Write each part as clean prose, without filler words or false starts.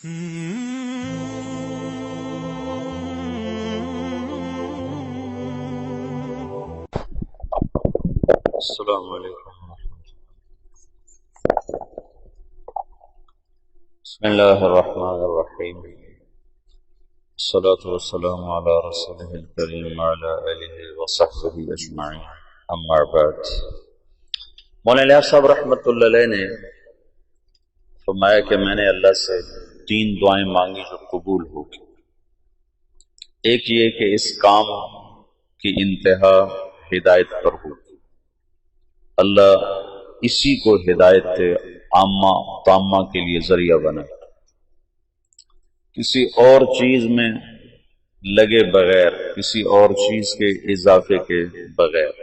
السلام علیکم. بسم اللہ الرحمن الرحیم. الصلاة والسلام علی رسولہ الکریم وعلی آلہ وصحبہ اجمعین. اما بعد. مولانا الیاس صاحب رحمۃ اللہ علیہ نے فرمایا کہ میں نے اللہ سے 3 دعائیں مانگی جو قبول ہوگی. ایک یہ کہ اس کام کی انتہا ہدایت پر ہوگی، اللہ اسی کو ہدایت عامہ تامہ کے لیے ذریعہ بنا، کسی اور چیز میں لگے بغیر، کسی اور چیز کے اضافے کے بغیر.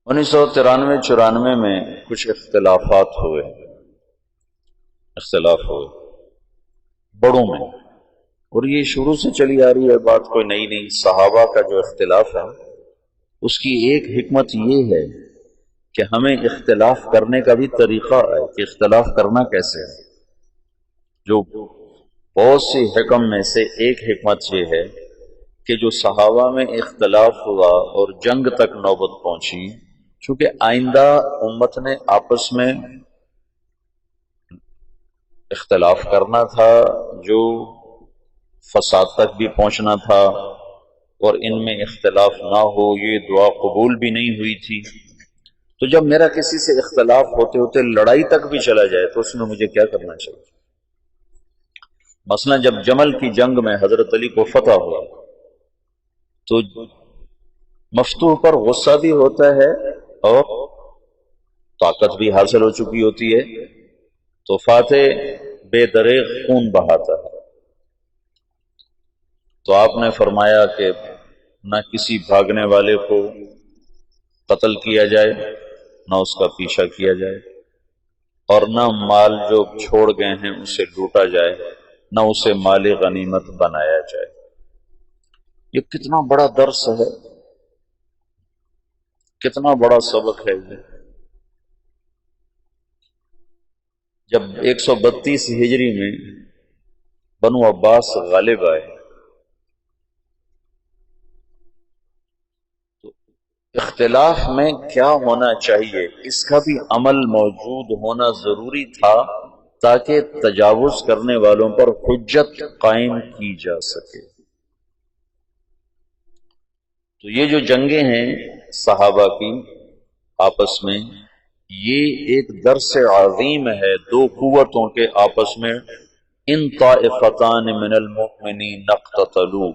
1993-94 میں کچھ اختلاف ہوئے بڑوں میں، اور یہ شروع سے چلی آ رہی ہے بات، کوئی نئی نہیں. صحابہ کا جو اختلاف ہے اس کی ایک حکمت یہ ہے کہ ہمیں اختلاف کرنے کا بھی طریقہ ہے کہ اختلاف کرنا کیسے ہے. جو بہت سی حکم میں سے ایک حکمت یہ ہے کہ جو صحابہ میں اختلاف ہوا اور جنگ تک نوبت پہنچی، چونکہ آئندہ امت نے آپس میں اختلاف کرنا تھا، جو فساد تک بھی پہنچنا تھا، اور ان میں اختلاف نہ ہو یہ دعا قبول بھی نہیں ہوئی تھی. تو جب میرا کسی سے اختلاف ہوتے ہوتے لڑائی تک بھی چلا جائے تو اس میں مجھے کیا کرنا چاہیے؟ مثلا جب جمل کی جنگ میں حضرت علی کو فتح ہوا تو مفتوح پر غصہ بھی ہوتا ہے اور طاقت بھی حاصل ہو چکی ہوتی ہے، تو فاتح بے دریغ خون بہاتا ہے. تو آپ نے فرمایا کہ نہ کسی بھاگنے والے کو قتل کیا جائے، نہ اس کا پیچھا کیا جائے، اور نہ مال جو چھوڑ گئے ہیں اسے لوٹا جائے، نہ اسے مال غنیمت بنایا جائے. یہ کتنا بڑا درس ہے، کتنا بڑا سبق ہے یہ. جب 132 ہجری میں بنو عباس غالب آئے تو اختلاف میں کیا ہونا چاہیے اس کا بھی عمل موجود ہونا ضروری تھا تاکہ تجاوز کرنے والوں پر حجت قائم کی جا سکے. تو یہ جو جنگیں ہیں صحابہ کی آپس میں، یہ ایک درس عظیم ہے 2 قوتوں کے آپس میں. ان طائفتان من المؤمنین اقتتلوا،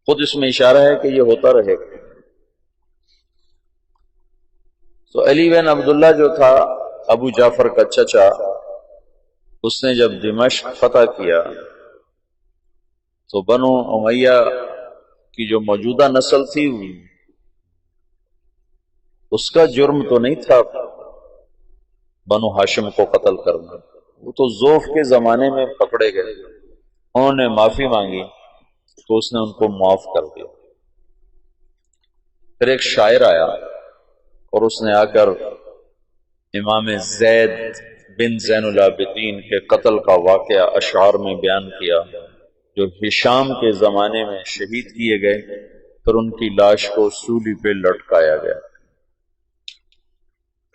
خود اس میں اشارہ ہے کہ یہ ہوتا رہے گا. تو علی بن عبداللہ جو تھا ابو جعفر کا چچا، اس نے جب دمشق فتح کیا تو بنو امیہ کی جو موجودہ نسل تھی اس کا جرم تو نہیں تھا بنو ہاشم کو قتل کرنا، وہ تو ذوف کے زمانے میں پکڑے گئے. انہوں نے معافی مانگی تو اس نے ان کو معاف کر دیا. پھر ایک شاعر آیا اور اس نے آ کر امام زید بن زین العابدین کے قتل کا واقعہ اشعار میں بیان کیا، جو ہشام کے زمانے میں شہید کیے گئے، پھر ان کی لاش کو سولی پہ لٹکایا گیا.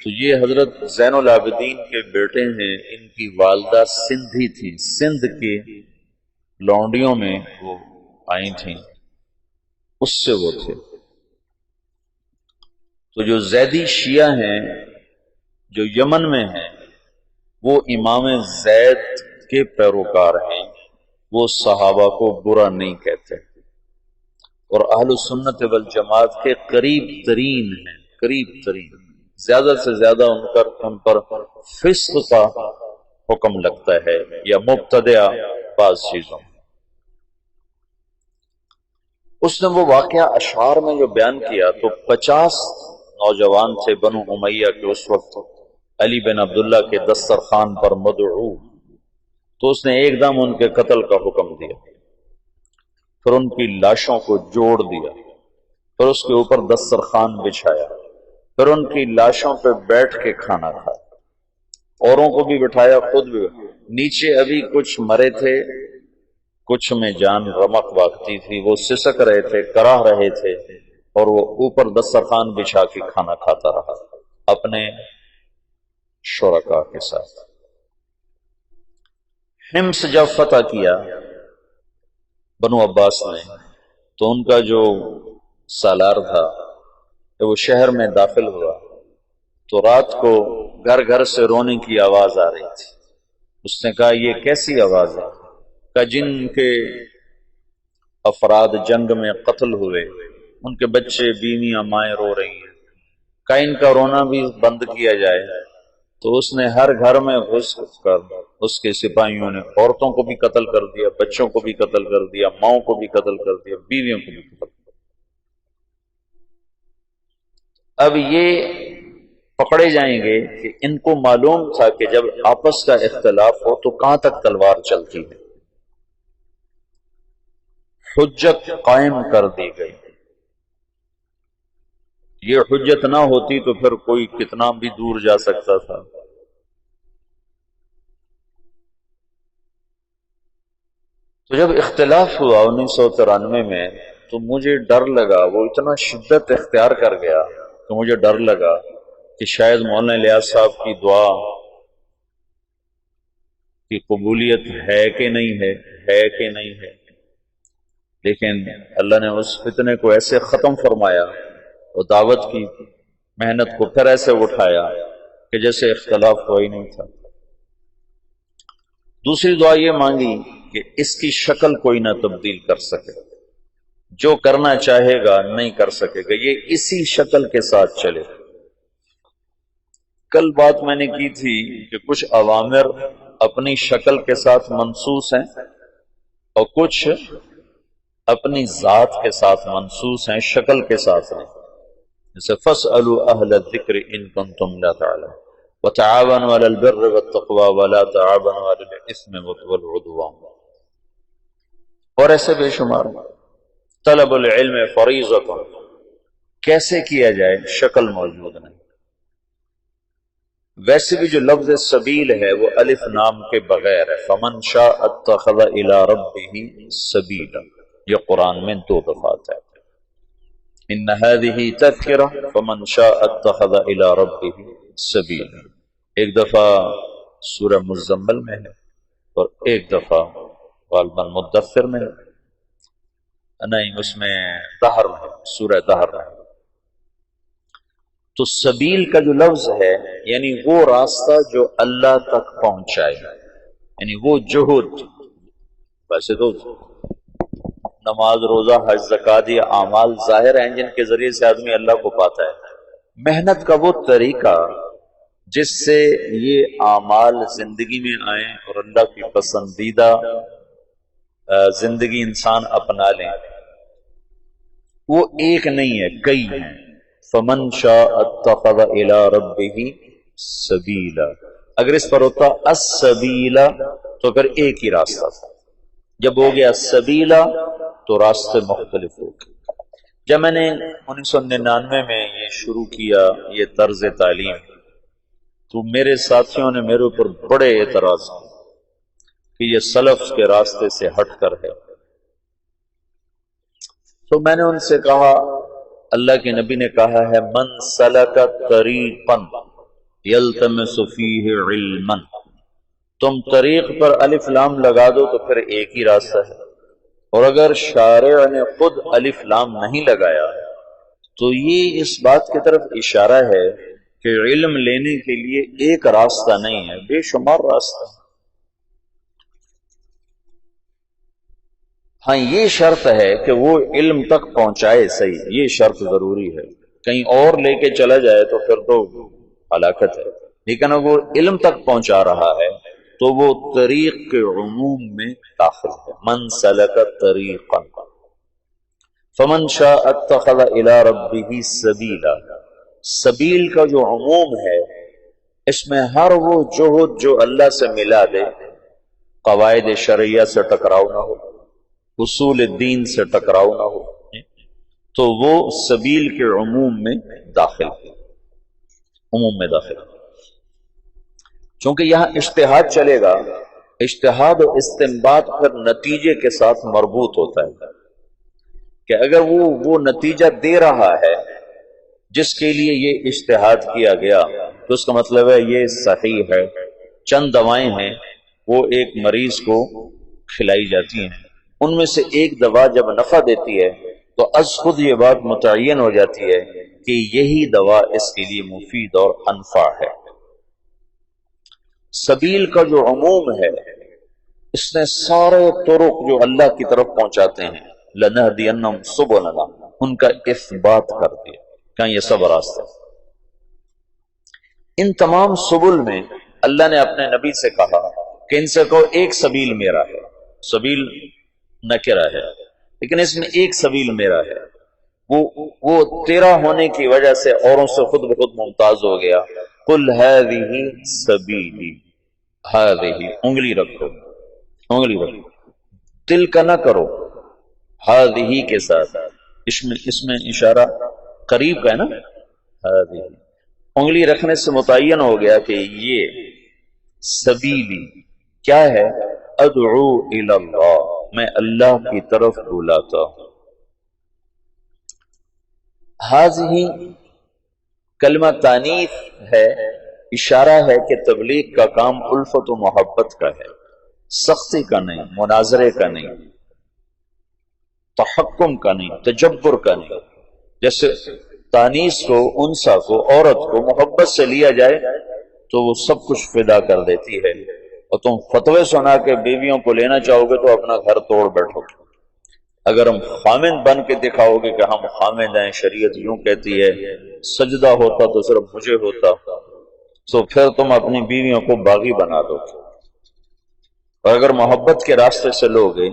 تو یہ حضرت زین العابدین کے بیٹے ہیں، ان کی والدہ سندھی تھی، سندھ کی لونڈیوں میں وہ آئی تھیں، اس سے وہ تھے. تو جو زیدی شیعہ ہیں جو یمن میں ہیں وہ امام زید کے پیروکار ہیں، وہ صحابہ کو برا نہیں کہتے اور اہل سنت والجماعت کے قریب ترین ہیں، قریب ترین. زیادہ سے زیادہ ان پر فسق کا حکم لگتا ہے یا مبتدع بعض چیزوں. اس نے وہ واقعہ اشعار میں جو بیان کیا تو 50 نوجوان تھے بنو امیہ کے اس وقت علی بن عبداللہ کے دسترخوان پر مدعو، تو اس نے ایک دم ان کے قتل کا حکم دیا، پھر ان کی لاشوں کو جوڑ دیا، پھر اس کے اوپر دسترخوان بچھایا، پھر ان کی لاشوں پہ بیٹھ کے کھانا کھایا. اوروں کو بھی بٹھایا، خود بھی نیچے ابھی کچھ مرے تھے، کچھ میں جان رمق واقتی تھی، وہ سسک رہے تھے، کراہ رہے تھے، اور وہ اوپر دسترخوان بچھا کے کھانا کھاتا رہا اپنے شرکاء کے ساتھ۔ حمص جب فتح کیا بنو عباس نے تو ان کا جو سالار تھا وہ شہر میں داخل ہوا تو رات کو گھر گھر سے رونے کی آواز آ رہی تھی۔ اس نے کہا یہ کیسی آواز ہے؟ کہ جن کے افراد جنگ میں قتل ہوئے ان کے بچے بیویاں مائیں رو رہی ہیں، کہ ان کا رونا بھی بند کیا جائے۔ تو اس نے ہر گھر میں گھس کر اس کے سپاہیوں نے عورتوں کو بھی قتل کر دیا، بچوں کو بھی قتل کر دیا، ماؤں کو بھی قتل کر دیا، بیویوں کو بھی قتل کر دیا۔ اب یہ پکڑے جائیں گے کہ ان کو معلوم تھا کہ جب آپس کا اختلاف ہو تو کہاں تک تلوار چلتی ہے۔ حجت قائم کر دی گئی۔ یہ حجت نہ ہوتی تو پھر کوئی کتنا بھی دور جا سکتا تھا۔ تو جب اختلاف ہوا 1993 میں تو مجھے ڈر لگا، وہ اتنا شدت اختیار کر گیا کہ مجھے ڈر لگا کہ شاید مولانا الیاس صاحب کی دعا کی قبولیت ہے کہ نہیں ہے کہ نہیں ہے۔ لیکن اللہ نے اس فتنے کو ایسے ختم فرمایا اور دعوت کی محنت کو پھر ایسے اٹھایا کہ جیسے اختلاف ہوا ہی نہیں تھا۔ دوسری دعا یہ مانگی کہ اس کی شکل کوئی نہ تبدیل کر سکے، جو کرنا چاہے گا نہیں کر سکے گا، یہ اسی شکل کے ساتھ چلے۔ کل بات میں نے کی تھی کہ کچھ اوامر اپنی شکل کے ساتھ منسوس ہیں اور کچھ اپنی ذات کے ساتھ منسوس ہیں، شکل کے ساتھ نہیں۔ جیسے فَاسْأَلُوا أَهْلَ الذِّكْرِ إِن كُنتُمْ لَا تَعْلَمُونَ وَتَعَاوَنُوا عَلَى الْبِرِّ وَالتَّقْوَى وَلَا تَعَاوَنُوا عَلَى الْإِثْمِ وَالْعُدْوَانِ، اور ایسے بے شمار۔ طلب العلم فریضۃ، کیسے کیا جائے شکل موجود نہیں۔ ویسے بھی جو لفظ سبیل ہے وہ الف نام کے بغیر ہے، فمن شاء اتخذ الی ربہ سبیلا، یہ قرآن میں 2 دفعات ہے۔ ان هذه تذکرہ فمن شاء اتخذ الی ربہ سبیلا، ایک دفعہ سورہ مزمل میں ہے اور ایک دفعہ غالباً مدثر میں ہے، نہیں اس میں دہر میں، سورہ دہر میں۔ تو سبیل کا جو لفظ ہے یعنی وہ راستہ جو اللہ تک پہنچائے، یعنی وہ جہد۔ ویسے تو نماز، روزہ، حج، زکوٰۃ یہ اعمال ظاہر ہیں جن کے ذریعے سے آدمی اللہ کو پاتا ہے۔ محنت کا وہ طریقہ جس سے یہ اعمال زندگی میں آئیں اور اللہ کی پسندیدہ زندگی انسان اپنا لیں، وہ ایک نہیں ہے، کئی ہیں۔ فمن شاء اتخذ الی ربہ سبیلا، اگر اس پر ہوتا السبیلا تو پھر ایک ہی راستہ تھا، جب ہو گیا سبیلا تو راستے مختلف ہو گئے۔ جب میں نے 1999 میں یہ شروع کیا یہ طرز تعلیم، تو میرے ساتھیوں نے میرے اوپر بڑے اعتراض کیے کہ یہ سلف کے راستے سے ہٹ کر ہے۔ تو میں نے ان سے کہا، اللہ کے نبی نے کہا ہے من سلک طریقا یلتمس فیہ علما، تم طریق پر الف لام لگا دو تو پھر ایک ہی راستہ ہے، اور اگر شارع نے خود الف لام نہیں لگایا تو یہ اس بات کی طرف اشارہ ہے کہ علم لینے کے لیے ایک راستہ نہیں ہے، بے شمار راستہ ہے۔ ہاں یہ شرط ہے کہ وہ علم تک پہنچائے، صحیح، یہ شرط ضروری ہے، کہیں اور لے کے چلا جائے تو پھر تو ہلاکت ہے، لیکن اگر وہ علم تک پہنچا رہا ہے تو وہ طریق کے عموم میں داخل ہے۔ من سلک طریقا فمن شاء اتخذ الی ربہ سبیلا، سبیل کا جو عموم ہے اس میں ہر وہ جہد جو اللہ سے ملا دے، قواعد شرعیہ سے ٹکراؤ نہ ہو، اصول دین سے ٹکراؤ نہ ہو، تو وہ سبیل کے عموم میں داخل ہے، عموم میں داخل ہے۔ چونکہ یہاں اجتہاد چلے گا، اجتہاد و استنباط پھر نتیجے کے ساتھ مربوط ہوتا ہے کہ اگر وہ نتیجہ دے رہا ہے جس کے لیے یہ اجتہاد کیا گیا تو اس کا مطلب ہے یہ صحیح ہے۔ چند دوائیں ہیں وہ ایک مریض کو کھلائی جاتی ہیں، ان میں سے ایک دوا جب نفع دیتی ہے تو از خود یہ بات متعین ہو جاتی ہے کہ یہی دوا اس کے لیے مفید اور انفع ہے۔ سبیل کا جو عموم ہے اس نے سارے طرق جو اللہ کی طرف پہنچاتے ہیں لَنَهْدِيَنَّهُمْ سُبُلَنَا ان کا اثبات کر دیا کہ یہ سب راستہ۔ ان تمام سبل میں اللہ نے اپنے نبی سے کہا کہ ان سے کہو ایک سبیل میرا ہے، سبیل نکرہ ہے لیکن اس میں ایک سبیل میرا ہے، وہ تیرا ہونے کی وجہ سے اوروں سے خود بخود ممتاز ہو گیا۔ قل هذه سبیلی، هذه انگلی رکھو، انگلی رکھو، دل کا نہ کرو، هذه کے ساتھ اس میں اشارہ قریب کا ہے نا، هذه انگلی رکھنے سے متعین ہو گیا کہ یہ سبیلی کیا ہے، ادعو الی اللہ، میں اللہ کی طرف بلاتا ہوں۔ هذه کلمہ تانیث ہے، اشارہ ہے کہ تبلیغ کا کام الفت و محبت کا ہے، سختی کا نہیں، مناظرے کا نہیں، تحکم کا نہیں، تجبر کا نہیں۔ جیسے تانیث کو، انثى کو، عورت کو محبت سے لیا جائے تو وہ سب کچھ فدا کر دیتی ہے، اور تم فتوے سنا کے بیویوں کو لینا چاہو گے تو اپنا گھر توڑ بیٹھو گے۔ اگر ہم خامند بن کے دکھاؤ گے کہ ہم خامند ہیں، شریعت یوں کہتی ہے، سجدہ ہوتا تو صرف مجھے ہوتا، تو پھر تم اپنی بیویوں کو باغی بنا دو گے۔ اور اگر محبت کے راستے سے لوگے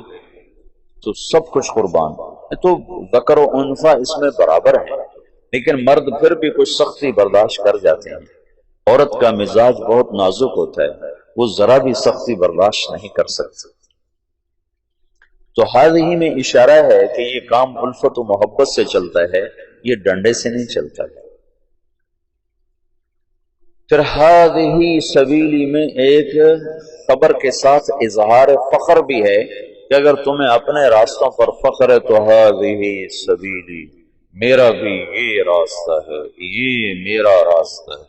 تو سب کچھ قربان۔ تو ذکر و انثیٰ اس میں برابر ہیں، لیکن مرد پھر بھی کچھ سختی برداشت کر جاتے ہیں۔ عورت کا مزاج بہت نازک ہوتا ہے، وہ ذرا بھی سختی برداشت نہیں کر سکتی۔ تو هذه میں اشارہ ہے کہ یہ کام الفت و محبت سے چلتا ہے، یہ ڈنڈے سے نہیں چلتا ہے۔ پھر هذه سبیلی میں ایک خبر کے ساتھ اظہار فخر بھی ہے کہ اگر تمہیں اپنے راستوں پر فخر ہے تو هذه سبیلی، میرا بھی یہ راستہ ہے، یہ میرا راستہ ہے،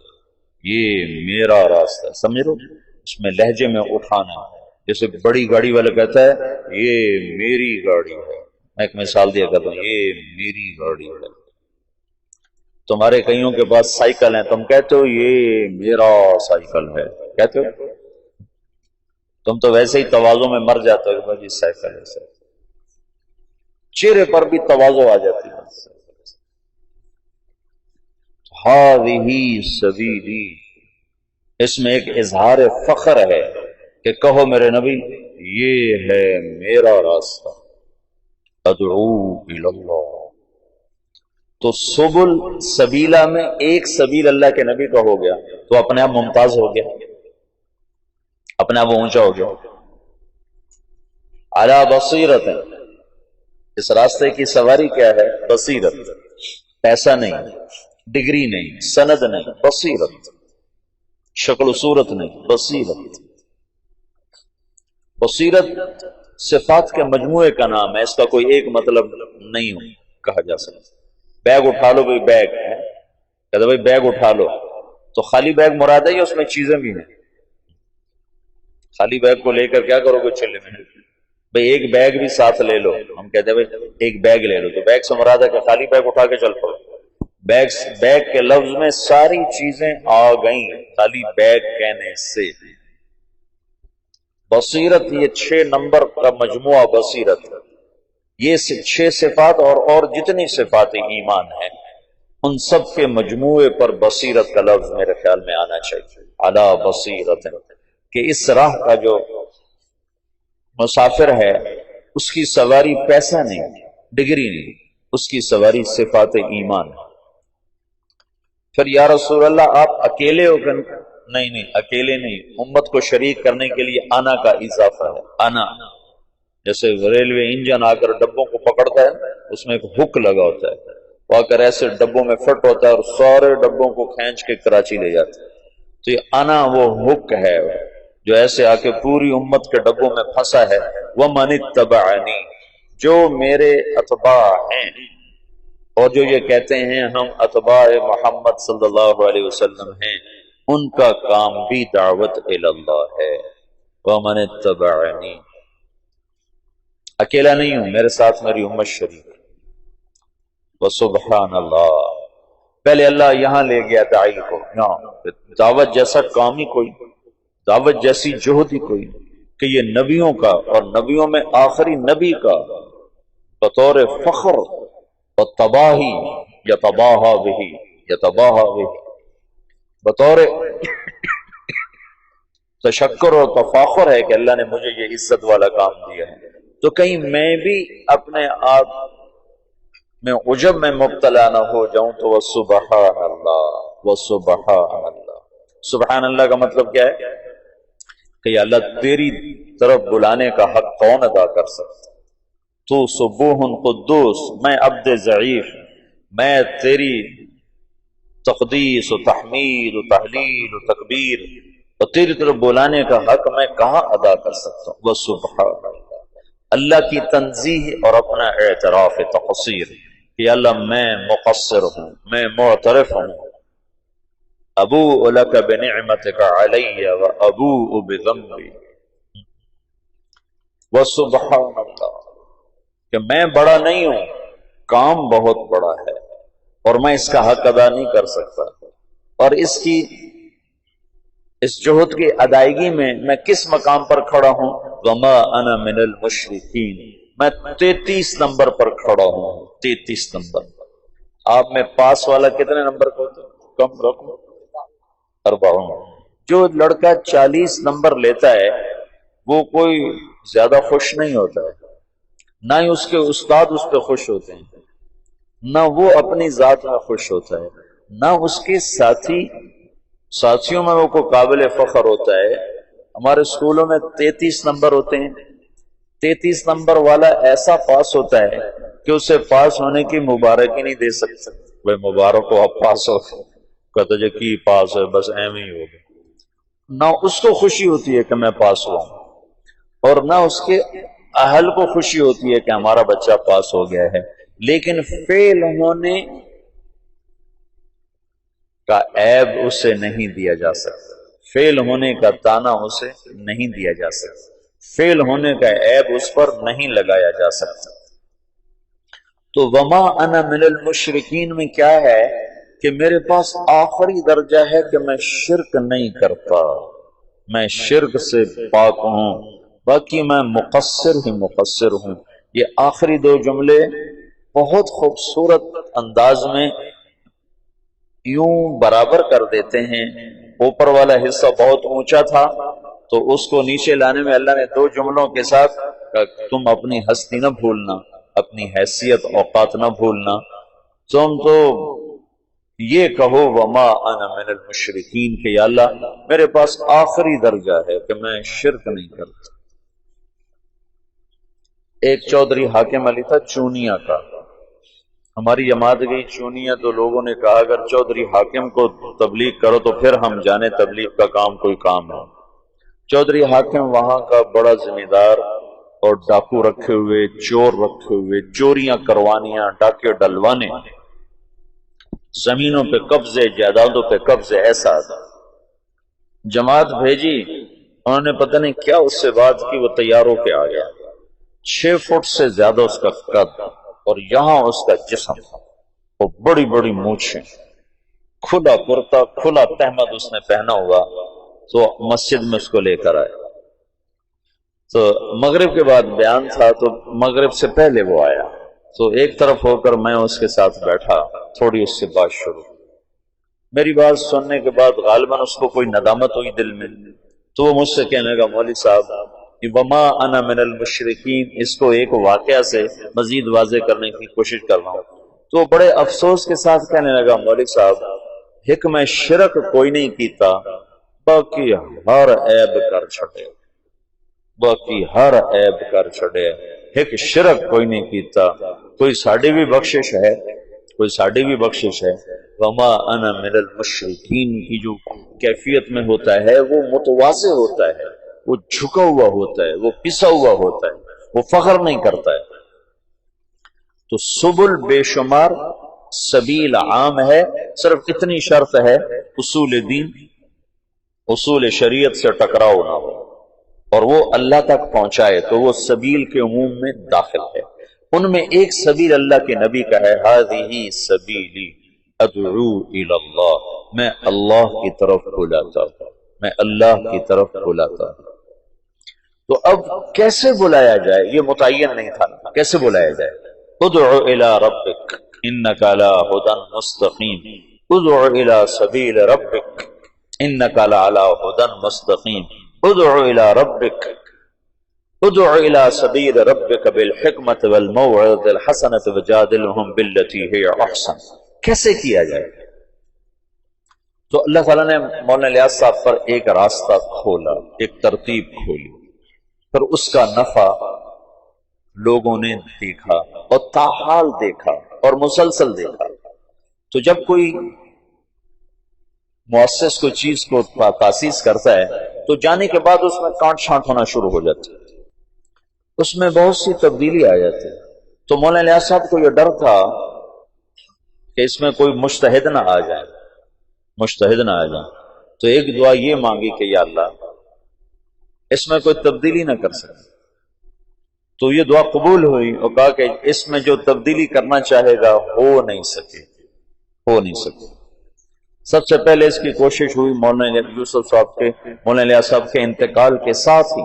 یہ میرا راستہ ہے۔ سمجھ لو اس میں لہجے میں اٹھانا، جیسے بڑی گاڑی والا کہتا ہے یہ میری گاڑی ہے، میں ایک مثال دیا کرتا ہوں، یہ میری گاڑی ہے۔ تمہارے کئیوں کے پاس سائیکل ہیں، تم کہتے ہو یہ میرا سائیکل ہے، کہتے ہو؟ تم تو ویسے ہی تواضع میں مر جاتے ہو کہ مجھے سائیکل ہے، چہرے پر بھی تواضع آ جاتی ہے۔ هذه سبیلی، اس میں ایک اظہار فخر ہے کہ کہو میرے نبی یہ ہے میرا راستہ، ادعو الی اللہ۔ تو سبل سبیلا میں ایک سبیل اللہ کے نبی کا ہو گیا تو اپنے آپ ممتاز ہو گیا، اپنے آپ اونچا ہو گیا۔ علی بصیرت، اس راستے کی سواری کیا ہے؟ بصیرت، پیسہ نہیں، ڈگری نہیں، سند نہیں، بصیرت، شکل و صورت نہیں، بصیرت۔ بصیرت صفات کے مجموعے کا نام ہے، اس کا کوئی ایک مطلب نہیں کہا جا سکتا۔ بیگ اٹھا لو، بھائی بیگ ہے، کہتے بھائی بیگ اٹھا لو، تو خالی بیگ مراد ہے یا اس میں چیزیں بھی ہیں؟ خالی بیگ کو لے کر کیا کرو گے چلے میں؟ بھائی ایک بیگ بھی ساتھ لے لو، ہم کہتے ہیں بھائی ایک بیگ لے لو، تو بیگ سے مراد ہے کہ خالی بیگ اٹھا کے چل پڑو۔ بیگ کے لفظ میں ساری چیزیں آ گئیں خالی بیگ کہنے سے۔ بصیرت یہ 6 نمبر کا مجموعہ بصیرت، یہ 6 صفات اور جتنی صفات ایمان ہیں ان سب کے مجموعے پر بصیرت کا لفظ میرے خیال میں آنا چاہیے، علی بصیرت، کہ اس راہ کا جو مسافر ہے اس کی سواری پیسہ نہیں، ڈگری نہیں، اس کی سواری صفات ایمان ہے۔ پھر یا رسول اللہ آپ اکیلے ہو کر؟ نہیں، اکیلے نہیں، امت کو شریک کرنے کے لیے آنا کا اضافہ ہے۔ آنا جیسے ریلوے انجن آ کر ڈبوں کو پکڑتا ہے، اس میں ایک ہک لگا ہوتا ہے، وہ آ کر ایسے ڈبوں میں فٹ ہوتا ہے اور سارے ڈبوں کو کھینچ کے کراچی لے جاتا ہے۔ تو یہ انا وہ حق ہے جو ایسے آ کے پوری امت کے ڈبوں میں پھنسا ہے. وَمَنِ اتَّبَعَنِي، جو میرے اتباع ہیں، اور جو یہ کہتے ہیں ہم اتباع محمد صلی اللہ علیہ وسلم ہیں، ان کا کام بھی دعوت اللہ ہے. وَمَنِ اتَّبَعَنِي، اکیلا نہیں ہوں، میرے ساتھ میری امت شریک. وَسُبْحَانَ اللَّهِ، پہلے اللہ یہاں لے گیا داعی کو، یہاں دعوت جیسا کام ہی کوئی، دعوت جیسی جہد ہی کوئی، کہ یہ نبیوں کا اور نبیوں میں آخری نبی کا بطور فخر و تباہی یتباہا بہی، یتباہا بہی، بطور تشکر اور تفاخر ہے کہ اللہ نے مجھے یہ عزت والا کام دیا ہے. تو کہیں میں بھی اپنے آپ میں عجب میں مبتلا نہ ہو جاؤں تو وسبحان اللہ، وسبحان اللہ. سبحان اللہ کا مطلب کیا ہے کہ یا اللہ تیری طرف بلانے کا حق کون ادا کر سکتا؟ تو سبوح قدوس، میں عبد ضعیف، میں تیری تقدیس و تحمید و تحلیل و تکبیر اور تیری طرف بلانے کا حق میں کہاں ادا کر سکتا ہوں؟ وسبحان اللہ، اللہ کی تنزیہ اور اپنا اعتراف تقصیر کہ اللہ میں مقصر ہوں، میں معترف ہوں. ابوء لک بنعمتک علی و ابوء بذنبی. وسبحان اللہ، کہ میں بڑا نہیں ہوں، کام بہت بڑا ہے اور میں اس کا حق ادا نہیں کر سکتا. اور اس جہد کی ادائیگی میں کس مقام پر کھڑا ہوں؟ وما انا من المشرکین، میں 33 نمبر پر کھڑا ہوں. 33 نمبر. آپ میں پاس والا کتنے نمبر کو کم رکھوں؟ 40. جو لڑکا 40 نمبر لیتا ہے وہ کوئی زیادہ خوش نہیں ہوتا ہے، نہ ہی اس کے استاد اس پہ خوش ہوتے ہیں، نہ وہ اپنی ذات میں خوش ہوتا ہے، نہ اس کے ساتھیوں میں وہ کو قابل فخر ہوتا ہے. ہمارے اسکولوں میں 33 نمبر ہوتے ہیں. 33 نمبر والا ایسا پاس ہوتا ہے کہ اسے پاس ہونے کی مبارکی نہیں دے سکتے. وہ مبارک ہو، آپ پاس ہو، کہتا جی کی پاس ہے، بس ایم ہی ہو گیا. نہ اس کو خوشی ہوتی ہے کہ میں پاس ہوا ہوں، اور نہ اس کے اہل کو خوشی ہوتی ہے کہ ہمارا بچہ پاس ہو گیا ہے. لیکن فیل ہونے کا عیب اسے نہیں دیا جا سکتا، فیل ہونے کا تانا اسے نہیں دیا جا سکتا، فیل ہونے کا عیب اس پر نہیں لگایا جا سکتا. تو وما انا من المشرکین میں کیا ہے کہ میرے پاس آخری درجہ ہے کہ میں شرک نہیں کرتا، میں شرک سے پاک ہوں، باقی میں مقصر ہی مقصر ہوں. یہ آخری 2 جملے بہت خوبصورت انداز میں یوں برابر کر دیتے ہیں. اوپر والا حصہ بہت اونچا تھا تو اس کو نیچے لانے میں اللہ نے 2 جملوں کے ساتھ تم اپنی ہستی نہ بھولنا، اپنی حیثیت اوقات نہ بھولنا، تم تو یہ کہو وما انا من المشرکین کہ یا اللہ میرے پاس آخری درجہ ہے کہ میں شرک نہیں کرتا. ایک چودھری حاکم علی تھا چونیا کا، ہماری جماعت گئی چونیا تو لوگوں نے کہا اگر چودھری حاکم کو تبلیغ کرو تو پھر ہم جانے تبلیغ کا کام کوئی کام ہے. چودھری حاکم وہاں کا بڑا ذمہ دار اور ڈاکو رکھے ہوئے، چور رکھے ہوئے، چوریاں کروانیاں، ڈاکے ڈلوانے، زمینوں پہ قبضے، جائیدادوں پہ قبضے، ایسا تھا. جماعت بھیجی، انہوں نے پتہ نہیں کیا اس سے بات کی، وہ تیار ہو کے آ گیا. 6 فٹ سے زیادہ اس کا قد اور یہاں اس کا جسم، وہ بڑی بڑی مونچھیں، کھلا کرتا، کھلا تہمد اس نے پہنا ہوا. تو مسجد میں اس کو لے کر آئے. تو مغرب کے بعد بیان تھا تو مغرب سے پہلے وہ آیا. تو ایک طرف ہو کر میں اس کے ساتھ بیٹھا، تھوڑی اس سے بات شروع. میری بات سننے کے بعد غالباً اس کو کوئی ندامت ہوئی دل میں، تو وہ مجھ سے کہنے لگا مولوی صاحب وما انا من المشرکین، اس کو ایک واقعہ سے مزید واضح کرنے کی کوشش کر رہا ہوں. تو بڑے افسوس کے ساتھ کہنے لگا مولوی صاحب ایک میں شرک کوئی نہیں کیتا، باقی ہر عیب کر چھڑے، باقی ہر عیب کر چھڑے، ایک شرک کوئی نہیں کیتا. کوئی ساڑی بھی بخشش ہے، کوئی ساڑھی بھی بخشش ہے. وما انا من المشرکین کی جو کیفیت میں ہوتا ہے وہ متواضع ہوتا ہے، وہ جھکا ہوا ہوتا ہے، وہ پسا ہوا ہوتا ہے، وہ فخر نہیں کرتا ہے. تو سبل بے شمار، سبیل عام ہے، صرف اتنی شرط ہے اصول دین، اصول شریعت سے ٹکراؤ نہ ہو اور وہ اللہ تک پہنچائے، تو وہ سبیل کے عموم میں داخل ہے. ان میں ایک سبیل اللہ کے نبی کا ہے، ہذہ سبیلی ادعو الی اللہ، میں اللہ کی طرف بلاتا ہوں، میں اللہ کی طرف بلاتا ہوں. تو اب کیسے بلایا جائے یہ متعین نہیں تھا، کیسے بلایا جائے؟ ادعو الی ربک انک علی ھدی مستقیم، ادعو الی سبیل ربک انک لعلی ھدی مستقیم، ادعو الی ربک، ادعو الی سبیل ربک بالحکمت والموعظۃ الحسنۃ وجادلھم باللتی ہی احسن. کیسے کیا جائے؟ تو اللہ تعالیٰ نے مولانا الیاس صاحب پر ایک راستہ کھولا، ایک ترتیب کھولی، پھر اس کا نفع لوگوں نے دیکھا اور تاحال دیکھا اور مسلسل دیکھا. تو جب کوئی مؤسس کوئی چیز کو تاسیس کرتا ہے تو جانے کے بعد اس میں کانٹ چھانٹ ہونا شروع ہو جاتی ہے، اس میں بہت سی تبدیلی آ جاتی ہے. تو مولانا الیاس صاحب کو یہ ڈر تھا کہ اس میں کوئی مجتہد نہ آ جائے، مجتہد نہ آ جائے. تو ایک دعا یہ مانگی کہ یا اللہ اس میں کوئی تبدیلی نہ کر سکے. تو یہ دعا قبول ہوئی اور کہا کہ اس میں جو تبدیلی کرنا چاہے گا ہو نہیں سکے، ہو نہیں سکے. سب سے پہلے اس کی کوشش ہوئی مولانا یوسف صاحب کے، مولانا الیاس صاحب کے انتقال کے ساتھ ہی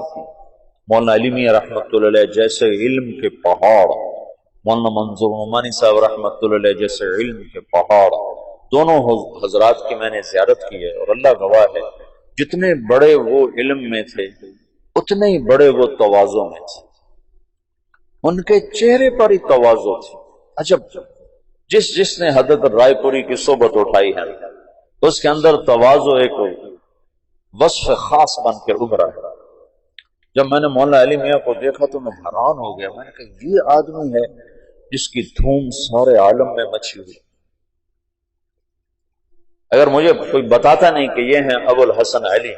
مولانا علی میاں رحمۃ اللہ علیہ جیسے علم کے پہاڑ، مولانا منظور نعمانی صاحب رحمۃ اللہ علیہ جیسے علم کے پہاڑ، دونوں حضرات کی میں نے زیارت کی ہے اور اللہ گواہ ہے جتنے بڑے وہ علم میں تھے اتنے ہی بڑے وہ تواضع میں تھے. ان کے چہرے پر ہی تواضع تھی. عجب، جس نے حضرت رائے پوری کی صحبت اٹھائی ہے اس کے اندر تواضع ایک وصف خاص بن کے ابھرا ہے. جب میں نے مولانا علی میاں کو دیکھا تو میں حیران ہو گیا. میں نے کہا یہ آدمی ہے جس کی دھوم سارے عالم میں مچی ہوئی. اگر مجھے کوئی بتاتا نہیں کہ یہ ہیں ابو الحسن علی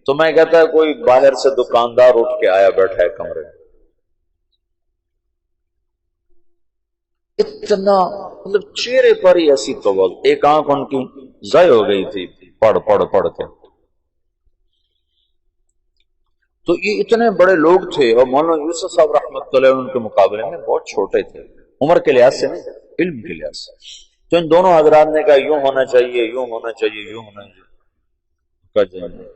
تو میں کہتا ہے کوئی باہر سے دکاندار اٹھ کے آیا بیٹھا ہے کمرے میں. اتنا مطلب چہرے پر ہی ایسی تواضع، ایک آنکھ ان کی ضائع ہو گئی تھی پڑھ کے. تو یہ اتنے بڑے لوگ تھے اور مولانا یوسف صاحب رحمۃ اللہ ان کے مقابلے میں بہت چھوٹے تھے، عمر کے لحاظ سے نہیں، علم کے لحاظ سے. تو ان دونوں حضرات نے کہا یوں ہونا چاہیے، یوں ہونا چاہیے، یوں ہونا چاہیے.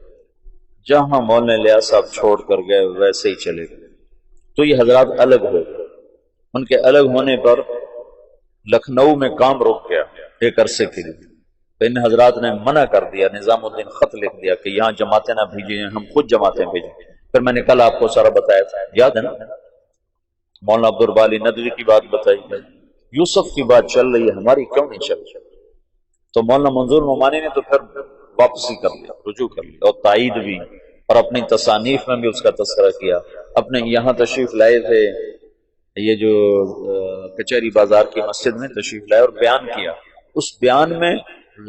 جہاں مولانا الیاس صاحب چھوڑ کر گئے ویسے ہی چلے گئے. تو یہ حضرات الگ ہو گئے. ان کے الگ ہونے پر لکھنؤ میں کام رک گیا ایک عرصے کے لیے. تو ان حضرات نے منع کر دیا، نظام الدین خط لکھ دیا کہ یہاں جماعتیں نہ بھیجیں، ہم خود جماعتیں بھیجیں. پھر میں نے کل آپ کو سارا بتایا تھا، یاد ہے نا؟ مولانا عبدالباری ندوی کی بات بتائی گئی، یوسف کی بات چل رہی ہے، ہماری کیوں نہیں چل رہی؟ تو مولانا منظور نعمانی نے تو پھر واپسی کر لیا، رجوع کر لیا اور تائید بھی، اور اپنی تصانیف میں بھی اس کا تذکرہ کیا. اپنے یہاں تشریف لائے تھے، یہ جو کچہری بازار کی مسجد میں تشریف لائے اور بیان کیا. اس بیان میں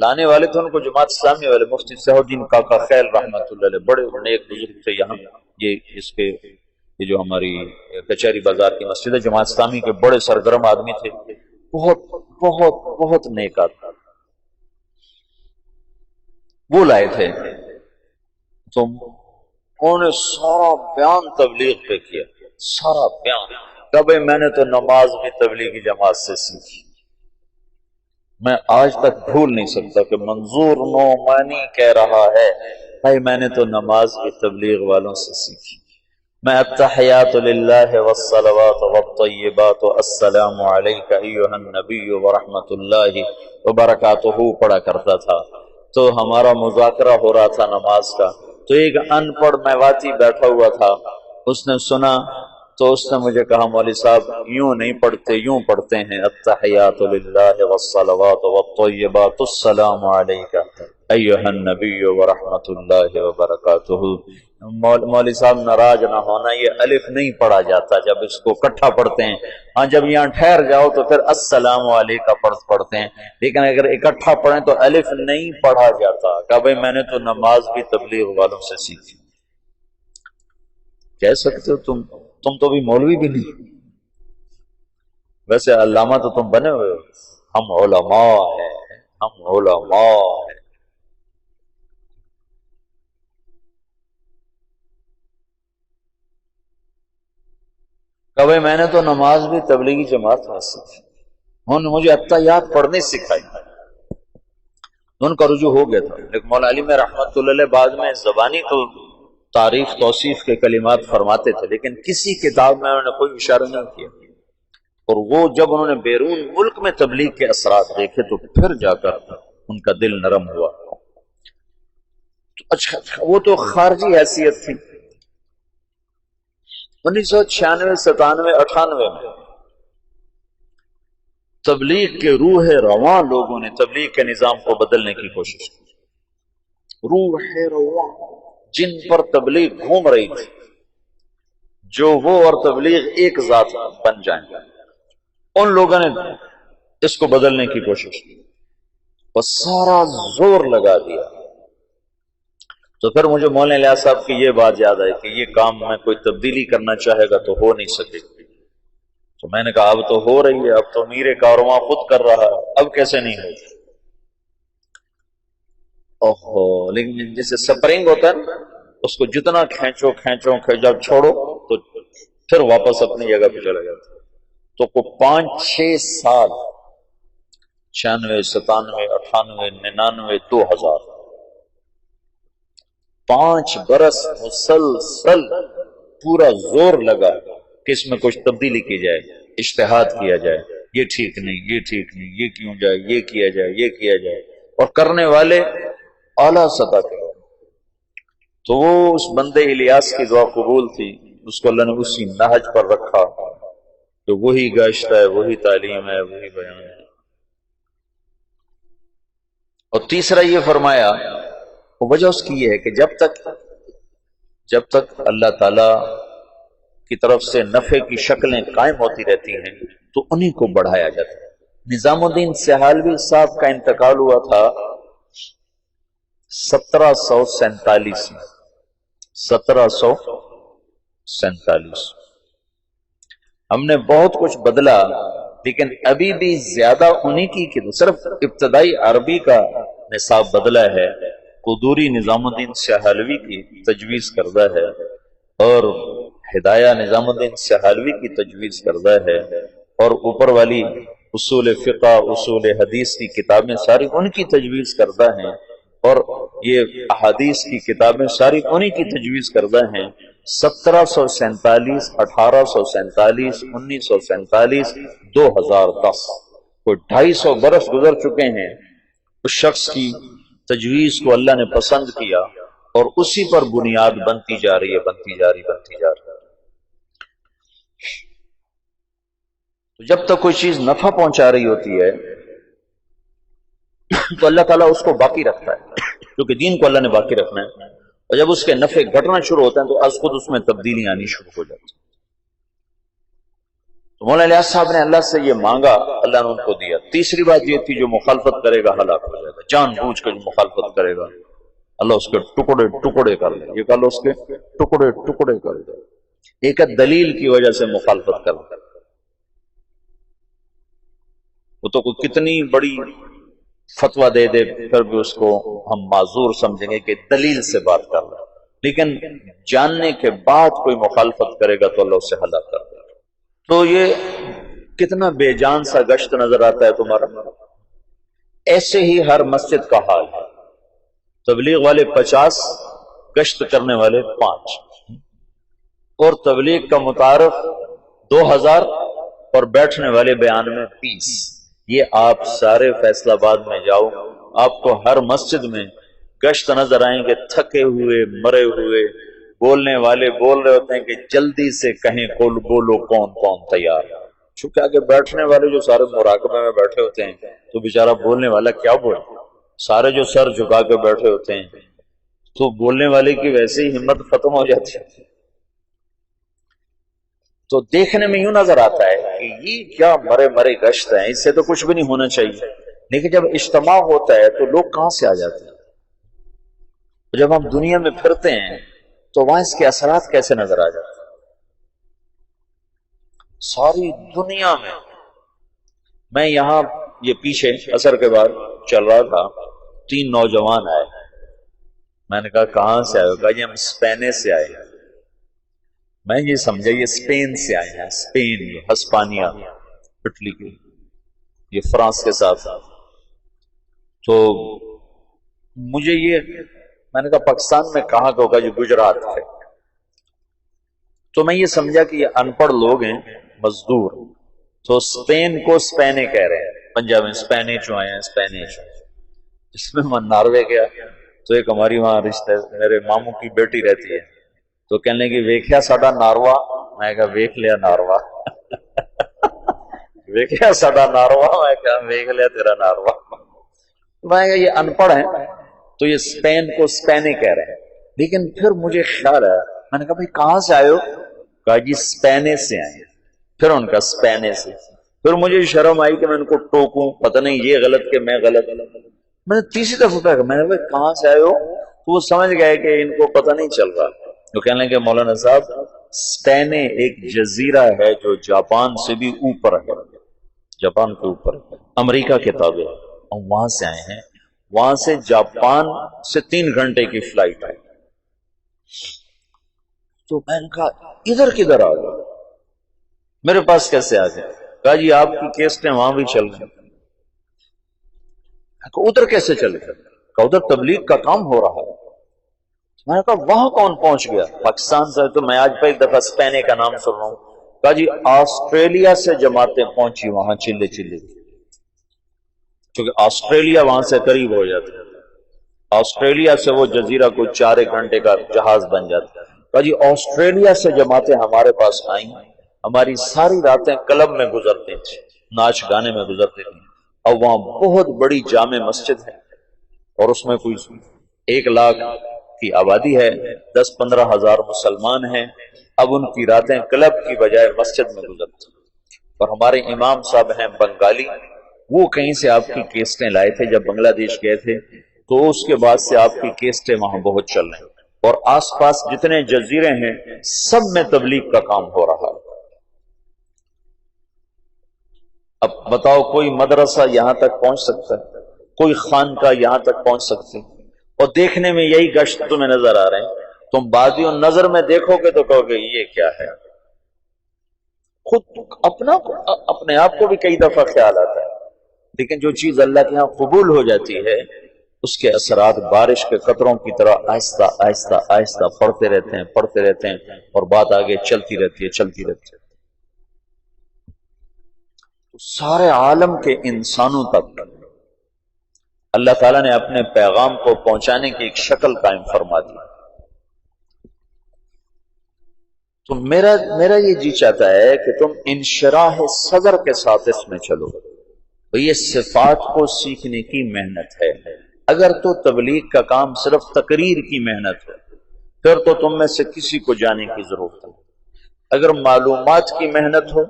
لانے والے تھے ان کو جماعت اسلامی والے مفتی صلاح الدین کاکا خیل رحمۃ اللہ علیہ، بڑے نیک بزرگ تھے. یہاں یہ اس کے یہ جو ہماری کچہری بازار کی مسجد ہے، جماعت اسلامی کے بڑے سرگرم آدمی تھے، بہت بہت بہت نیک آدمی. وہ لائے تھے تو انہوں نے سارا بیان تبلیغ پہ کیا، سارا بیان. کبھی میں نے تو نماز بھی تبلیغی جماعت سے سیکھی. میں آج تک بھول نہیں سکتا کہ منظور نعمانی کہہ رہا ہے بھائی میں نے تو نماز بھی تبلیغ والوں سے سیکھی. میں التحیات للہ والصلوات والطیبات السلام علیک ایھا النبی ورحمۃ اللہ وبرکاتہ پڑھا کرتا تھا. تو ہمارا مذاکرہ ہو رہا تھا نماز کا، تو ایک ان پڑھ میواتی بیٹھا ہوا تھا، اس نے سنا تو اس نے مجھے کہا مولوی صاحب یوں نہیں پڑھتے، یوں پڑھتے ہیں التحیات للہ والصلوات والطیبات السلام علیک. ایھا النبی ورحمۃ اللہ وبرکاتہ. مولوی صاحب ناراض نہ ہونا، یہ الف نہیں پڑھا جاتا جب اس کو اکٹھا پڑھتے ہیں. ہاں جب یہاں ٹھہر جاؤ تو پھر السلام علیکم پڑھتے ہیں، لیکن اگر اکٹھا پڑھیں تو الف نہیں پڑھا جاتا. کہ بھائی میں نے تو نماز بھی تبلیغ والوں سے سیکھی. کہہ سکتے ہو تم تو بھی مولوی بھی نہیں، ویسے علامہ تو تم بنے ہوئے ہو. ہم علماء ہیں، ہم علماء ہیں. کہ بھائی میں نے تو نماز بھی تبلیغی جماعت میں سیکھی، انہوں نے مجھے اتحیات پڑھنے سکھائی، ان کا رجوع ہو گیا تھا. لیکن مولانا علی میں رحمت اللہ علیہ بعد میں زبانی تو تعریف توصیف کے کلمات فرماتے تھے، لیکن کسی کتاب میں انہوں نے کوئی اشارہ نہیں کیا. اور وہ جب انہوں نے بیرون ملک میں تبلیغ کے اثرات دیکھے تو پھر جا کر ان کا دل نرم ہوا. اچھا وہ تو خارجی حیثیت تھی. 1996 97 98 میں تبلیغ کے روح رواں لوگوں نے تبلیغ کے نظام کو بدلنے کی کوشش کی. روح رواں جن پر تبلیغ گھوم رہی تھی، جو وہ اور تبلیغ ایک ذات بن جائیں، ان لوگوں نے اس کو بدلنے کی کوشش کی اور سارا زور لگا دیا. تو پھر مجھے مولانا الیاس صاحب کی یہ بات یاد آئی کہ یہ کام میں کوئی تبدیلی کرنا چاہے گا تو ہو نہیں سکے. تو میں نے کہا اب تو ہو رہی ہے، اب تو امیر کارواں خود کر رہا ہے، اب کیسے نہیں ہوگی. اوہو، لیکن جیسے سپرنگ ہوتا ہے نا، اس کو جتنا کھینچو جب چھوڑو تو پھر واپس اپنی جگہ پہ چلا جاتا. تو کو 5-6 سال 96 97 98 99 2000 5 برس مسلسل پورا زور لگا کہ اس میں کچھ تبدیلی کی جائے، اجتہاد کیا جائے. یہ ٹھیک نہیں، یہ ٹھیک نہیں، یہ کیوں جائے، یہ کیا جائے، یہ کیا جائے. اور کرنے والے اعلیٰ سطح کے. تو وہ اس بندے الیاس کی دعا قبول تھی، اس کو اللہ نے اسی نہج پر رکھا تو وہی گشت ہے، وہی تعلیم ہے، وہی بیان ہے. اور تیسرا یہ فرمایا، وجہ اس کی یہ ہے کہ جب تک اللہ تعالی کی طرف سے نفع کی شکلیں قائم ہوتی رہتی ہیں تو انہی کو بڑھایا جاتا ہے. نظام الدین سہالوی صاحب کا انتقال ہوا تھا 1747 میں. 1747 ہم نے بہت کچھ بدلا، لیکن ابھی بھی زیادہ انہی کی صرف ابتدائی عربی کا نصاب بدلا ہے. قدوری نظام الدین سہالوی کی تجویز کردہ ہے اور ہدایہ نظام الدین سہالوی کی تجویز کردہ ہے، اور اوپر والی اصول فقہ اصول حدیث کی کتابیں ساری ان کی تجویز کردہ ہیں، اور یہ احادیث کی کتابیں ساری انہی کی تجویز کردہ ہیں. 1747 1847 1947 2010 کوئی 250 برس گزر چکے ہیں. اس شخص کی تجویز کو اللہ نے پسند کیا اور اسی پر بنیاد بنتی جا رہی ہے. تو جب تک کوئی چیز نفع پہنچا رہی ہوتی ہے تو اللہ تعالیٰ اس کو باقی رکھتا ہے، کیونکہ دین کو اللہ نے باقی رکھنا ہے. اور جب اس کے نفع گھٹنا شروع ہوتے ہیں تو از خود اس میں تبدیلی آنی شروع ہو جاتی ہے. تو مولانا الیاس صاحب نے اللہ سے یہ مانگا، اللہ نے ان کو دیا. تیسری بات یہ تھی جو مخالفت کرے گا ہلاک ہو جائے گا. جان بوجھ کر جو مخالفت کرے گا اللہ اس کے ٹکڑے ٹکڑے کر دے. یہ کہ اللہ اس کے ٹکڑے ٹکڑے کر دے. ایک دلیل کی وجہ سے مخالفت کر دے، وہ تو کوئی کتنی بڑی فتویٰ دے دے پھر بھی اس کو ہم معذور سمجھیں گے کہ دلیل سے بات کر رہا ہے، لیکن جاننے کے بعد کوئی مخالفت کرے گا تو اللہ اسے ہلاک کر دے. تو یہ کتنا بے جان سا گشت نظر آتا ہے تمہارا. ایسے ہی ہر مسجد کا حال ہے. تبلیغ والے 50، گشت کرنے والے 5، اور تبلیغ کا متعارف 2000 اور بیٹھنے والے بیان میں 20. یہ آپ سارے فیصل آباد میں جاؤ، آپ کو ہر مسجد میں گشت نظر آئیں گے، تھکے ہوئے مرے ہوئے. بولنے والے بول رہے ہوتے ہیں کہ جلدی سے کہیں بولو کون کون تیار. چونکہ آگے بیٹھنے والے جو سارے مراقبے میں بیٹھے ہوتے ہیں تو بیچارہ بولنے والا کیا بولے. سارے جو سر جھکا کے بیٹھے ہوتے ہیں تو بولنے والے کی ویسے ہی ہمت ختم ہو جاتی ہے. تو دیکھنے میں یوں نظر آتا ہے کہ یہ کیا مرے مرے گشت ہے، اس سے تو کچھ بھی نہیں ہونا چاہیے. لیکن جب اجتماع ہوتا ہے تو لوگ کہاں سے آ جاتے ہیں. جب ہم دنیا میں پھرتے ہیں تو وہاں اس کے اثرات کیسے نظر آ جاتے ہیں. ساری دنیا میں یہاں یہ پیچھے عصر کے بعد چل رہا تھا، 3 نوجوان آئے. میں نے کہا کہاں سے آئے؟ کہا جی ہم اسپین سے آئے ہیں. میں یہ سمجھا یہ اسپین سے آئے ہیں، اسپین، یہ ہسپانیہ، اٹلی کی، یہ فرانس کے ساتھ. تو مجھے یہ، میں نے کہا پاکستان میں کہاں کا ہوگا؟ جو گجرات ہے. تو میں یہ سمجھا کہ یہ ان پڑھ لوگ ہیں، مزدور. تو اسپین کو اسپینے کہہ رہے ہیں، پنجاب میں اسپینش آئے ہیں، اسپینش. اس میں میں ناروے گیا تو ایک ہماری وہاں رشتے، میرے ماموں کی بیٹی رہتی ہے، تو کہنے لگی ویکھیا ساڈا ناروا. میں کہا ویکھ لیا ناروا. ویکھیا ساڈا ناروا، میں کہا ویکھ لیا تیرا ناروا. میں کہا یہ ان پڑھ ہیں تو یہ اسپین کو اسپینے کہہ رہے ہیں. لیکن پھر مجھے خیال آیا، میں نے کہا بھائی کہاں سے آئے ہو؟ کہا جی اسپینے سے آئے. پھر ان کا اسپینے سے. پھر مجھے شرم آئی کہ میں ان کو ٹوکوں، پتہ نہیں یہ غلط کہ میں غلط. میں نے تیسری دفعہ کہا، میں نے کہا کہاں سے آئے ہو؟ تو وہ سمجھ گئے کہ ان کو پتہ نہیں چل رہا. تو کہنے لگے مولانا صاحب اسپینے ایک جزیرہ ہے جو جاپان سے بھی اوپر ہے، جاپان کے اوپر، امریکہ کے تابع، اور وہاں سے آئے ہیں. وہاں سے جاپان سے 3 گھنٹے کی فلائٹ ہے. تو میں نے کہا ادھر کدھر آ گئے؟ میرے پاس کیسے آ گئے؟ کہا جی آپ کی کیسٹیں وہاں بھی چل رہی. ادھر کیسے چل گئے؟ کہا ادھر تبلیغ کا کام ہو رہا ہے. میں نے کہا وہاں کون پہنچ گیا؟ پاکستان سے. تو میں آج پہلی دفعہ اسپینے کا نام سن رہا ہوں. کہا جی آسٹریلیا سے جماعتیں پہنچی وہاں چلے چلے، کیونکہ آسٹریلیا وہاں سے قریب ہو جاتا ہے. آسٹریلیا سے وہ جزیرہ کوئی 4 گھنٹے کا جہاز بن جاتا ہے. کہا جی آسٹریلیا سے جماعتیں ہمارے پاس آئیں، ہماری ساری راتیں کلب میں گزرتی تھی، ناچ گانے میں گزرتی تھی. اور وہاں بہت بڑی جامع مسجد ہے اور اس میں کوئی 1 لاکھ کی آبادی ہے، 10-15 ہزار مسلمان ہیں. اب ان کی راتیں کلب کی بجائے مسجد میں گزرتی. اور ہمارے امام صاحب ہیں بنگالی، وہ کہیں سے آپ کی کیسٹیں لائے تھے جب بنگلہ دیش گئے تھے، تو اس کے بعد سے آپ کی کیسٹیں وہاں بہت چل رہی ہیں. اور آس پاس جتنے جزیرے ہیں سب میں تبلیغ کا کام ہو رہا ہے. اب بتاؤ کوئی مدرسہ یہاں تک پہنچ سکتا ہے؟ کوئی خانقاہ یہاں تک پہنچ سکتی؟ اور دیکھنے میں یہی گشت تمہیں نظر آ رہے ہیں. تم بازی نظر میں دیکھو گے تو کہو گے یہ کیا ہے. خود اپنے آپ کو بھی کئی دفعہ خیال آتا ہے. لیکن جو چیز اللہ کے ہاں قبول ہو جاتی ہے اس کے اثرات بارش کے قطروں کی طرح آہستہ آہستہ آہستہ پڑتے رہتے ہیں اور بات آگے چلتی رہتی ہے. سارے عالم کے انسانوں تک اللہ تعالیٰ نے اپنے پیغام کو پہنچانے کی ایک شکل قائم فرما دی. تو میرا یہ جی چاہتا ہے کہ تم انشراح صدر کے ساتھ اس میں چلو. تو یہ صفات کو سیکھنے کی محنت ہے. اگر تو تبلیغ کا کام صرف تقریر کی محنت ہے پھر تو تم میں سے کسی کو جانے کی ضرورت ہے. اگر معلومات کی محنت ہو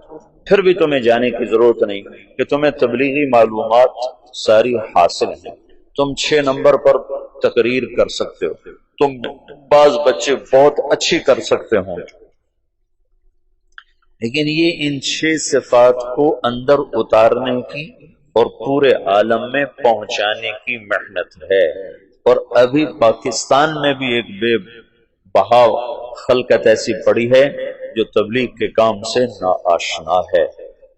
پھر بھی تمہیں جانے کی ضرورت نہیں کہ تمہیں تبلیغی معلومات ساری حاصل ہیں. تم 6 نمبر پر تقریر کر سکتے ہو، تم بعض بچے بہت اچھی کر سکتے ہوں، لیکن یہ ان 6 صفات کو اندر اتارنے کی اور پورے عالم میں پہنچانے کی محنت ہے. اور ابھی پاکستان میں بھی ایک بے بہا خلقت ایسی پڑی ہے جو تبلیغ کے کام سے ناآشنا ہے،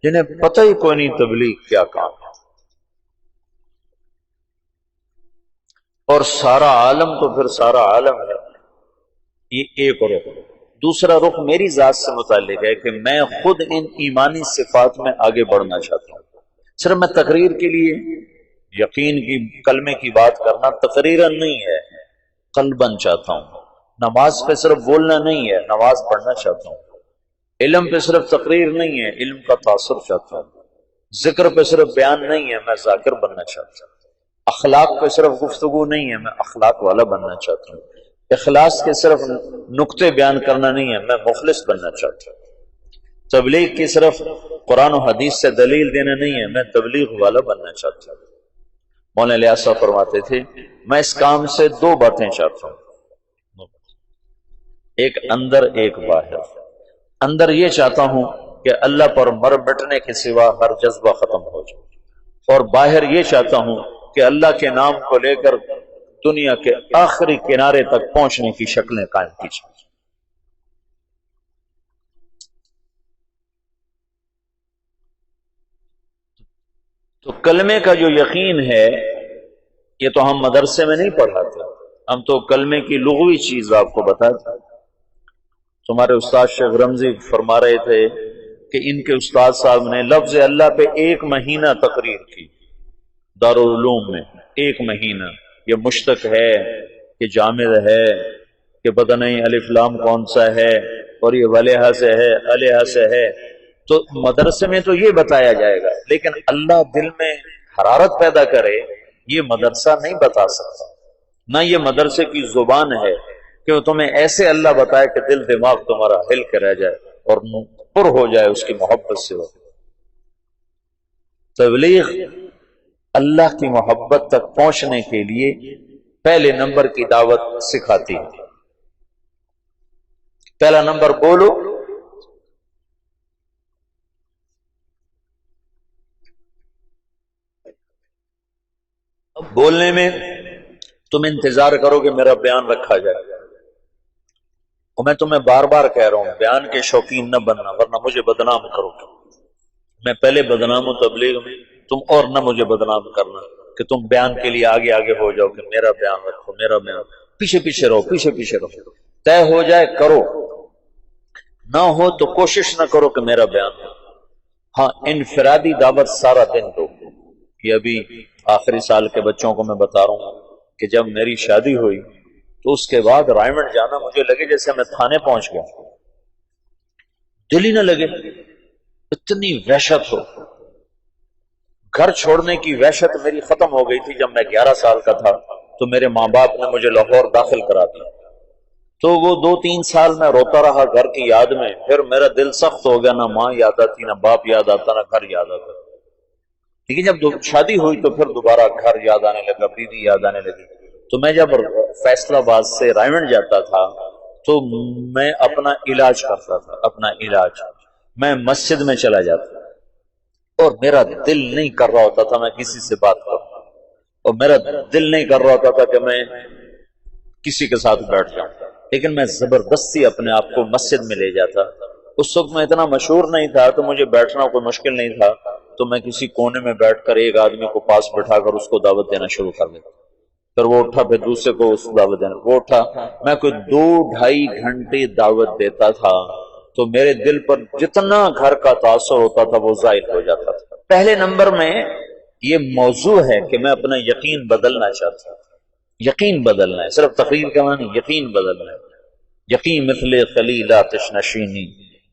جنہیں پتہ ہی کوئی نہیں تبلیغ کیا کام ہے. اور سارا عالم تو پھر سارا عالم ہے. یہ ایک رخ. دوسرا رخ میری ذات سے متعلق ہے کہ میں خود ان ایمانی صفات میں آگے بڑھنا چاہتا ہوں. صرف میں تقریر کے لیے یقین کی کلمے کی بات کرنا تقریرن نہیں ہے، قلباً چاہتا ہوں. نماز پہ صرف بولنا نہیں ہے، نماز پڑھنا چاہتا ہوں. علم پہ صرف تقریر نہیں ہے، علم کا تاثر چاہتا ہوں. ذکر پہ صرف بیان نہیں ہے، میں ذاکر بننا چاہتا ہوں. اخلاق پہ صرف گفتگو نہیں ہے، میں اخلاق والا بننا چاہتا ہوں۔ اخلاص کے صرف نقطے بیان کرنا نہیں ہے، میں مخلص بننا چاہتا ہوں۔ تبلیغ کی صرف قرآن و حدیث سے دلیل دینا نہیں ہے، میں تبلیغ والا بننا چاہتا ہوں۔ مولانا الیاس صاحب فرماتے تھے میں اس کام سے دو باتیں چاہتا ہوں، ایک اندر ایک باہر۔ اندر یہ چاہتا ہوں کہ اللہ پر مر مٹنے کے سوا ہر جذبہ ختم ہو جائے، اور باہر یہ چاہتا ہوں کہ اللہ کے نام کو لے کر دنیا کے آخری کنارے تک پہنچنے کی شکلیں قائم کی جائیں۔ تو کلمے کا جو یقین ہے یہ تو ہم مدرسے میں نہیں پڑھاتے، ہم تو کلمے کی لغوی چیز آپ کو بتاتے۔ تمہارے استاد شیخ رمزی فرما رہے تھے کہ ان کے استاد صاحب نے لفظ اللہ پہ 1 مہینہ تقریر کی دارالعلوم میں، 1 مہینہ۔ یہ مشتق ہے کہ جامد ہے کہ پتہ نہیں الف لام کون سا ہے، اور یہ ولیحہ سے ہے علیحہ سے ہے، تو مدرسے میں تو یہ بتایا جائے گا، لیکن اللہ دل میں حرارت پیدا کرے یہ مدرسہ نہیں بتا سکتا، نہ یہ مدرسے کی زبان ہے کہ تمہیں ایسے اللہ بتائے کہ دل دماغ تمہارا ہل کے رہ جائے اور پر ہو جائے اس کی محبت سے۔ تبلیغ اللہ کی محبت تک پہنچنے کے لیے پہلے نمبر کی دعوت سکھاتی ہے۔ پہلا نمبر بولو، اب بولنے میں تم انتظار کرو کہ میرا بیان رکھا جائے، اور میں تمہیں بار بار کہہ رہا ہوں بیان کے شوقین نہ بننا ورنہ مجھے بدنام کرو گے۔ میں پہلے بدنام ہوں تبلیغ میں، تم اور نہ مجھے بدنام کرنا کہ تم بیان کے لیے آگے آگے ہو جاؤ کہ میرا بیان رکھو، میرا بیان، پیچھے پیچھے رہو، پیچھے پیچھے رہو۔ طے ہو جائے کرو، نہ ہو تو کوشش نہ کرو کہ میرا بیان ہو۔ ہاں انفرادی دعوت سارا دن دو۔ یہ ابھی آخری سال کے بچوں کو میں بتا رہا ہوں کہ جب میری شادی ہوئی تو اس کے بعد رائمنڈ جانا مجھے لگے جیسے میں تھانے پہنچ گیا، دل ہی نہ لگے، اتنی وحشت ہو۔ گھر چھوڑنے کی وحشت میری ختم ہو گئی تھی جب میں 11 سال کا تھا، تو میرے ماں باپ نے مجھے لاہور داخل کرا دیا، تو وہ 2-3 سال میں روتا رہا گھر کی یاد میں، پھر میرا دل سخت ہو گیا، نہ ماں یاد آتی، نہ باپ یاد آتا، نہ گھر یاد آتا۔ لیکن جب شادی ہوئی تو پھر دوبارہ گھر یاد آنے لگا، بیوی یاد آنے لگی۔ تو میں جب فیصلہ آباد سے رائمنڈ جاتا تھا تو میں اپنا علاج کرتا تھا، اپنا علاج میں مسجد میں چلا جاتا، اور میرا دل نہیں کر رہا ہوتا تھا میں کسی سے بات کروں، اور میرا دل نہیں کر رہا ہوتا تھا کہ میں کسی کے ساتھ بیٹھ جاؤں، لیکن میں زبردستی اپنے آپ کو مسجد میں لے جاتا۔ اس وقت میں اتنا مشہور نہیں تھا تو مجھے بیٹھنا کوئی مشکل نہیں تھا، تو میں کسی کونے میں بیٹھ کر ایک آدمی کو پاس بٹھا کر اس کو دعوت دینا شروع کر دیتا، پھر وہ اٹھا، پھر دوسرے کو اس کو دعوت دینا، وہ اٹھا، میں کوئی 2-2.5 گھنٹے دعوت دیتا تھا، تو میرے دل پر جتنا گھر کا تاثر ہوتا تھا وہ ظاہر ہو جاتا تھا۔ پہلے نمبر میں یہ موضوع ہے کہ میں اپنا یقین بدلنا چاہتا ہوں، یقین بدلنا ہے، صرف تقریر کا معنی یقین بدلنا ہے۔ یقین مثل خلیل آتش نشینی،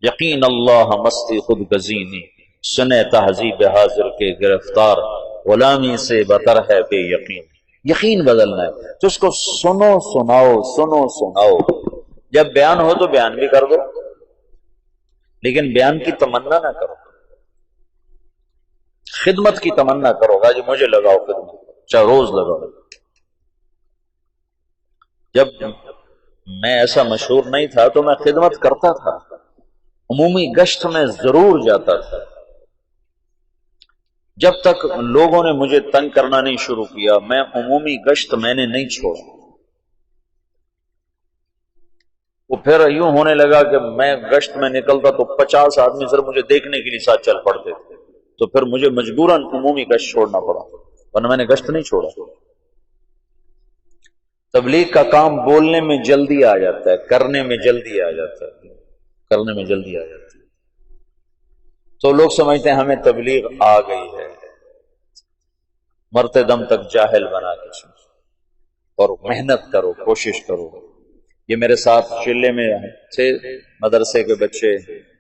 یقین اللہ مستی خود گزینی، سنے تہذیب حاضر کے گرفتار، غلامی سے بتر ہے بے یقین۔ یقین بدلنا ہے تو اس کو سنو سناؤ، سنو سناؤ۔ جب بیان ہو تو بیان بھی کر دو، لیکن بیان کی تمنا نہ کرو، خدمت کی تمنا کرو، جی مجھے لگاؤ خدمت، چاہے روز لگاؤ۔ جب میں ایسا مشہور نہیں تھا تو میں خدمت کرتا تھا، عمومی گشت میں ضرور جاتا تھا، جب تک لوگوں نے مجھے تنگ کرنا نہیں شروع کیا میں عمومی گشت میں نے نہیں چھوڑا۔ وہ پھر یوں ہونے لگا کہ میں گشت میں نکلتا تو 50 آدمی صرف مجھے دیکھنے کے لیے ساتھ چل پڑتے تھے، تو پھر مجھے مجبوراً عمومی گشت چھوڑنا پڑا، ورنہ میں نے گشت نہیں چھوڑا۔ تبلیغ کا کام بولنے میں جلدی آ جاتا ہے، کرنے میں جلدی آ جاتا ہے، کرنے میں جلدی آ جاتا ہے۔ تو لوگ سمجھتے ہیں ہمیں تبلیغ آ گئی ہے، مرتے دم تک جاہل بنا کے سن، اور محنت کرو، کوشش کرو۔ یہ میرے ساتھ چلے میں تھے مدرسے کے بچے،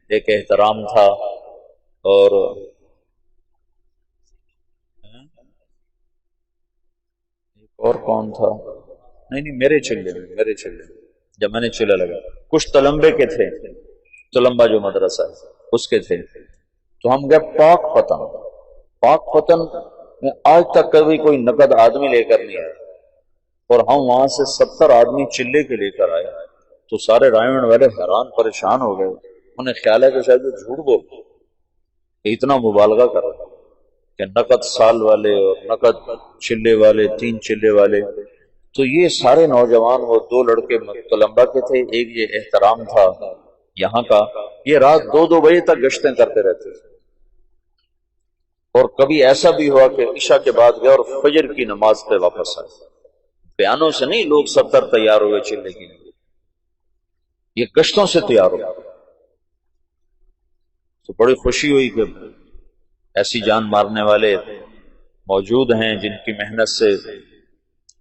ایک احترام تھا، اور اور کون تھا؟ نہیں میرے چلے جب میں نے چلے لگا کچھ تلمبے کے تھے، تلمبا جو مدرسہ ہے اس کے تھے، تو ہم گئے پاک پتن میں آج تک کبھی کوئی نقد آدمی لے کر نہیں آیا، اور ہم وہاں سے 70 آدمی چلے کے لے کر آئے، تو سارے رائمنڈ والے حیران پریشان ہو گئے، انہیں خیال ہے کہ شاید وہ جھوٹ بول اتنا مبالغہ کر رہا کہ نقد سال والے اور نقد چلے والے 3 چلے والے۔ تو یہ سارے نوجوان، وہ 2 لڑکے طلباء کے تھے، ایک یہ احترام تھا یہاں کا، یہ رات 2 بجے تک گشتیں کرتے رہتے تھے، اور کبھی ایسا بھی ہوا کہ عشاء کے بعد گئے اور فجر کی نماز پہ واپس آئے۔ بیانوں سے نہیں، لوگ 70 تیار ہوئے چلنے کے لیے، یہ گشتوں سے تیار ہو۔ تو بڑی خوشی ہوئی کہ ایسی جان مارنے والے موجود ہیں جن کی محنت سے،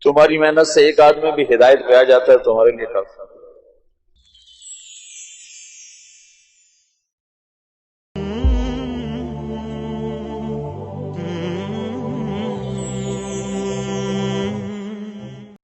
تمہاری محنت سے ایک آدمی بھی ہدایت پہ آ جاتا ہے، تمہارے لیے کافی۔